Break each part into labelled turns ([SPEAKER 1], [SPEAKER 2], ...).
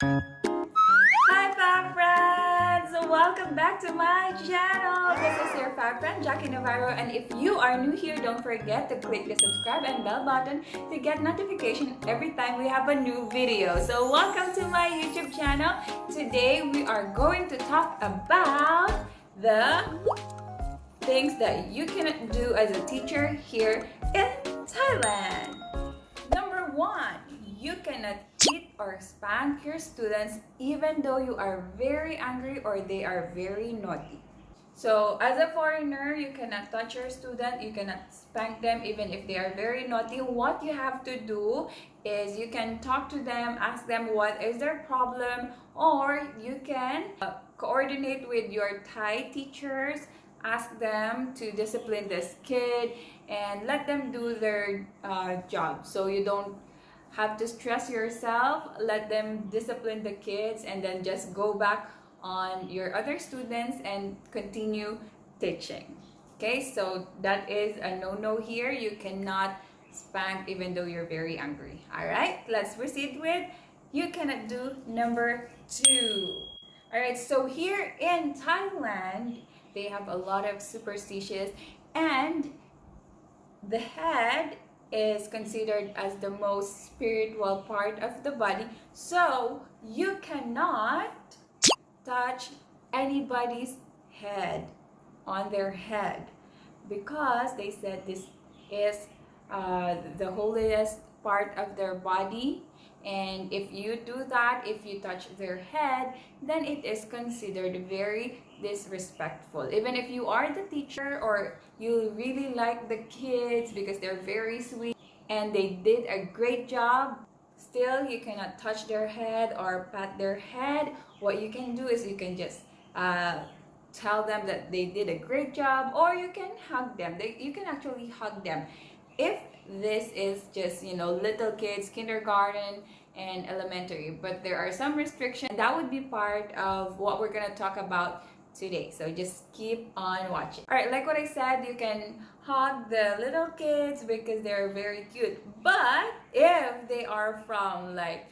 [SPEAKER 1] Hi Fab Friends! Welcome back to my channel! This is your Fab Friend, Jacky Navarro, and if you are new here, don't forget to click the subscribe and bell button to get notification every time we have a new video. So welcome to my YouTube channel. Today we are going to talk about the things that you cannot do as a teacher here in Thailand. Number one, you cannot hit or spank your students even though you are very angry or they are very naughty. So as a foreigner, you cannot touch your student, you cannot spank them even if they are very naughty. What you have to do is you can talk to them, ask them what is their problem, or you can coordinate with your Thai teachers, ask them to discipline this kid and let them do their job, so you don't have to stress yourself. Let them discipline the kids and then just go back on your other students and continue teaching. Okay, so that is a no-no here. You cannot spank even though you're very angry. All right, let's proceed with you cannot do number two. All right, so here in Thailand, they have a lot of superstitions, and the head is considered as the most spiritual part of the body. So you cannot touch anybody's head on their head, because they said this is the holiest part of their body, and if you do that, if you touch their head, then it is considered very disrespectful. Even if you are the teacher or you really like the kids because they're very sweet and they did a great job, still you cannot touch their head or pat their head. What you can do is you can just tell them that they did a great job, or you can hug them. You can actually hug them if this is just, little kids, kindergarten and elementary. But there are some restrictions that would be part of what we're gonna talk about today, so just keep on watching. All right, like what I said, you can hug the little kids because they're very cute. But if they are from like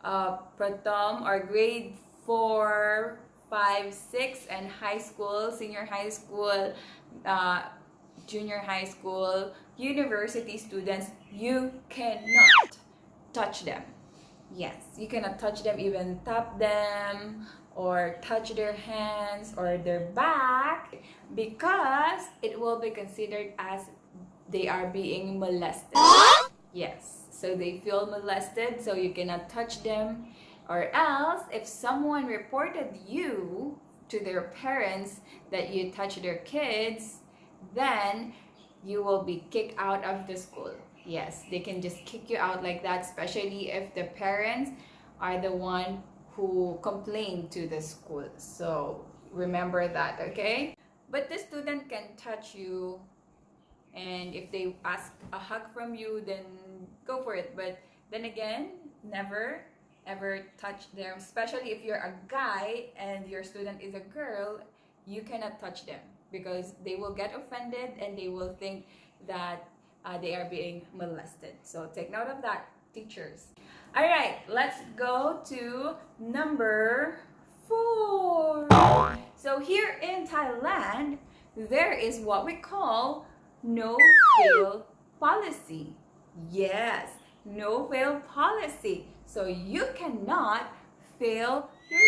[SPEAKER 1] pratham or grade 4, 5, 6 and high school, senior high school, junior high school, university students, you cannot touch them. Yes, you cannot touch them, even tap them or touch their hands or their back, because it will be considered as they are being molested. Yes, so they feel molested, so you cannot touch them. Or else, if someone reported you to their parents that you touch their kids, then you will be kicked out of the school. Yes, they can just kick you out like that, especially if the parents are the one who complained to the school. So remember that, okay? But the student can touch you, and if they ask a hug from you, then go for it. But then again, never ever touch them, especially if you're a guy and your student is a girl. You cannot touch them because they will get offended and they will think that they are being molested. So take note of that, teachers. All right, let's go to number 4. So here in Thailand, there is what we call no fail policy. Yes, no fail policy. So you cannot fail your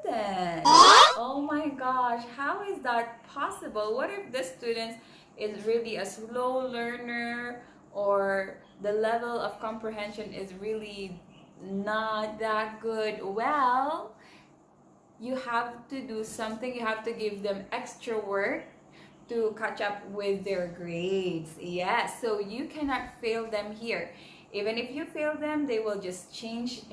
[SPEAKER 1] student. Oh my gosh, how is that possible? What if the student is really a slow learner, or the level of comprehension is really not that good? Well, you have to do something. You have to give them extra work to catch up with their grades. Yes, so you cannot fail them here. Even if you fail them, they will just change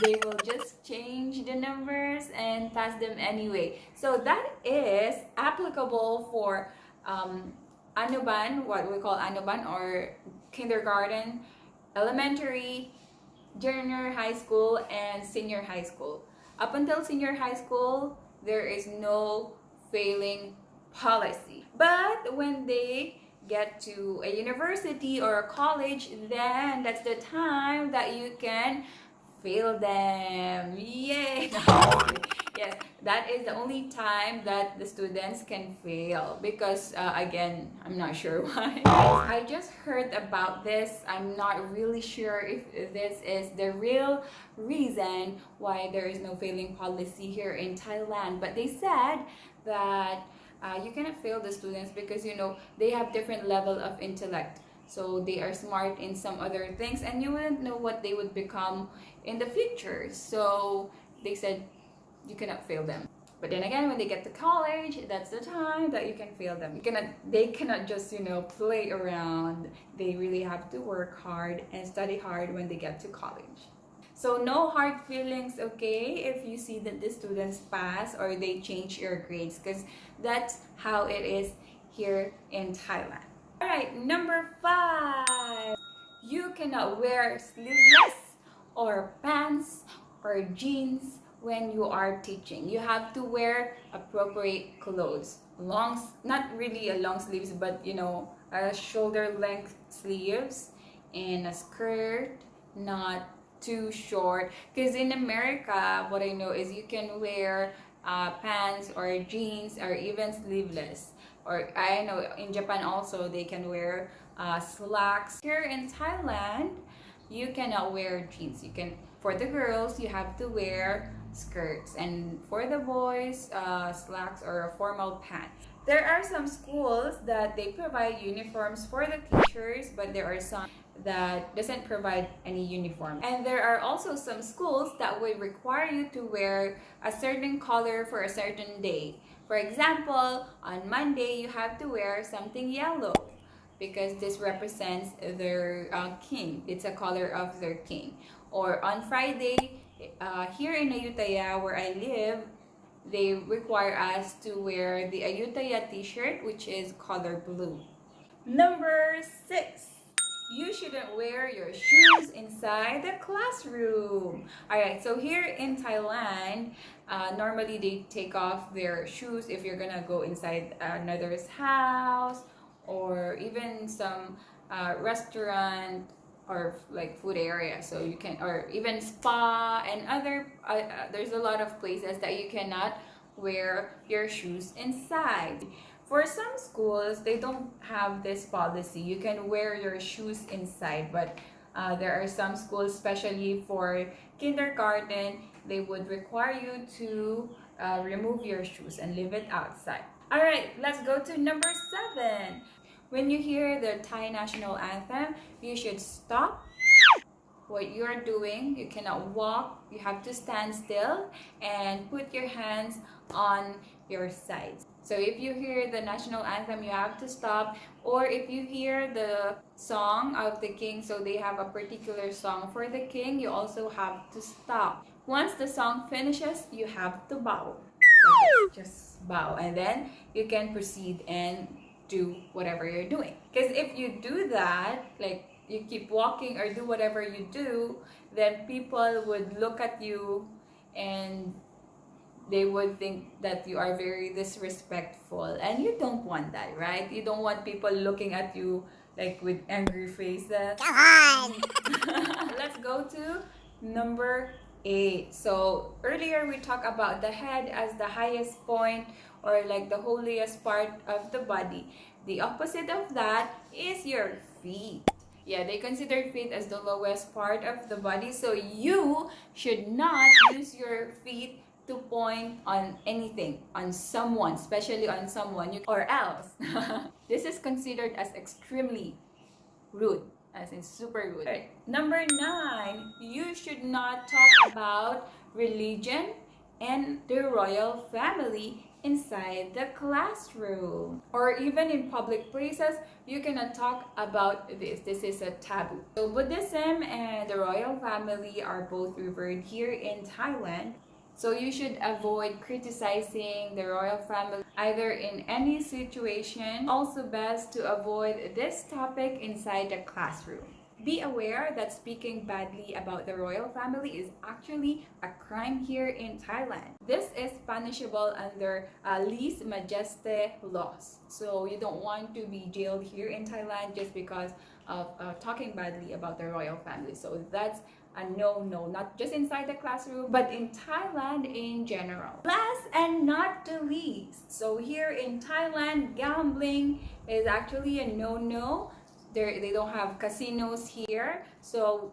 [SPEAKER 1] they will just change the numbers and pass them anyway. So that is applicable for Anuban, what we call Anuban, or kindergarten, elementary, junior high school, and senior high school. Up until senior high school, there is no failing policy. But when they get to a university or a college, then that's the time that you can fail them. Yay! No. Yes, that is the only time that the students can fail because again, I'm not sure why. I just heard about this. I'm not really sure if this is the real reason why there is no failing policy here in Thailand, but they said that you cannot fail the students because they have different level of intellect. So they are smart in some other things and you wouldn't know what they would become in the future. So they said you cannot fail them. But then again, when they get to college, that's the time that you can fail them. They cannot just play around. They really have to work hard and study hard when they get to college. So no hard feelings, okay, if you see that the students pass or they change your grades, because that's how it is here in Thailand. Alright, number 5. You cannot wear sleeveless or pants or jeans when you are teaching. You have to wear appropriate clothes. Not really a long sleeves, but a shoulder length sleeves and a skirt, not too short. Because in America, what I know is you can wear pants or jeans or even sleeveless. Or I know in Japan also they can wear slacks. Here in Thailand, you cannot wear jeans. For the girls, you have to wear skirts, and for the boys, slacks or a formal pants. There are some schools that they provide uniforms for the teachers, but there are some that doesn't provide any uniform. And there are also some schools that would require you to wear a certain color for a certain day. For example, on Monday, you have to wear something yellow because this represents their king. It's a color of their king. Or on Friday, here in Ayutthaya, where I live, they require us to wear the Ayutthaya t-shirt, which is color blue. Number 6. You shouldn't wear your shoes inside the classroom. Alright, so here in Thailand, normally they take off their shoes if you're gonna go inside another's house or even some restaurant or like food area. So you can, or even spa and other, there's a lot of places that you cannot wear your shoes inside. For some schools, they don't have this policy. You can wear your shoes inside, but there are some schools, especially for kindergarten, they would require you to remove your shoes and leave it outside. Alright, let's go to number 7. When you hear the Thai national anthem, you should stop what you're doing. You cannot walk. You have to stand still and put your hands on your sides. So if you hear the national anthem, you have to stop. Or if you hear the song of the king, so they have a particular song for the king, you also have to stop. Once the song finishes, you have to bow. Like just bow, and then you can proceed and do whatever you're doing. Because if you do that, like you keep walking or do whatever you do, then people would look at you and they would think that you are very disrespectful, and you don't want that, right? You don't want people looking at you like with angry faces. Come on! Let's go to number 8. So earlier we talked about the head as the highest point or like the holiest part of the body. The opposite of that is your feet. Yeah, they consider feet as the lowest part of the body, so you should not use your feet to point on anything, on someone, especially on someone, or else. This is considered as extremely rude, as in super rude. Right. Number 9, you should not talk about religion and the royal family inside the classroom. Or even in public places, you cannot talk about this. This is a taboo. So Buddhism and the royal family are both revered here in Thailand. So you should avoid criticizing the royal family either in any situation. Also best to avoid this topic inside the classroom. Be aware that speaking badly about the royal family is actually a crime here in Thailand. This is punishable under lese majeste laws. So you don't want to be jailed here in Thailand just because of talking badly about the royal family. So that's a no-no, not just inside the classroom, but in Thailand in general. Last and not the least, so here in Thailand, gambling is actually a no-no. They don't have casinos here, so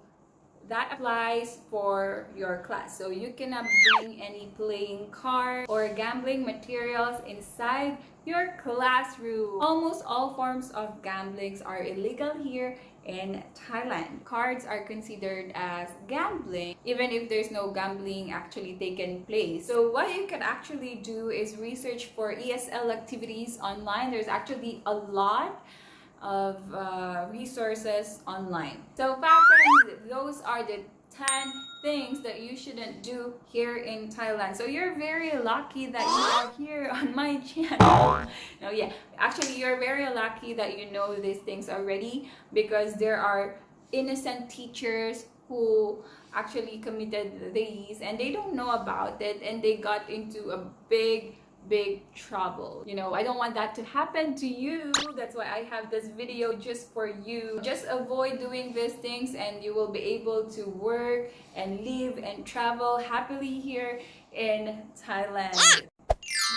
[SPEAKER 1] that applies for your class. So you cannot bring any playing cards or gambling materials inside your classroom. Almost all forms of gamblings are illegal here in Thailand. Cards are considered as gambling even if there's no gambling actually taken place. So what you can actually do is research for ESL activities online. There's actually a lot of resources online. So friends, those are the 10 things that you shouldn't do here in Thailand. So you're very lucky that you are here on my channel. No, yeah, actually you're very lucky that you know these things already, because there are innocent teachers who actually committed these and they don't know about it, and they got into a big trouble. You know, I don't want that to happen to you. That's why I have this video just for you. Just avoid doing these things and you will be able to work and live and travel happily here in Thailand.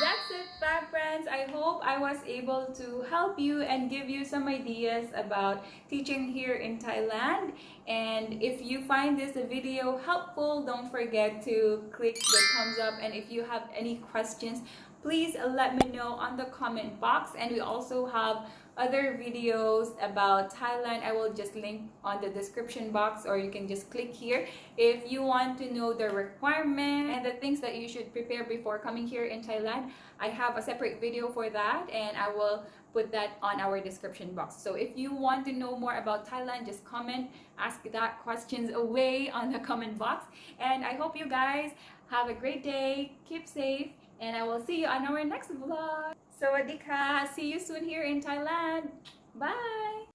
[SPEAKER 1] That's it, friends. I hope I was able to help you and give you some ideas about teaching here in Thailand. And if you find this video helpful, don't forget to click the thumbs up. And if you have any questions, please let me know on the comment box. And we also have other videos about Thailand. I will just link on the description box, or you can just click here if you want to know the requirement and the things that you should prepare before coming here in Thailand. I have a separate video for that, and I will put that on our description box. So if you want to know more about Thailand, just comment, ask that questions away on the comment box. And I hope you guys have a great day, keep safe, and I will see you on our next vlog. Sawadee ka! See you soon here in Thailand. Bye!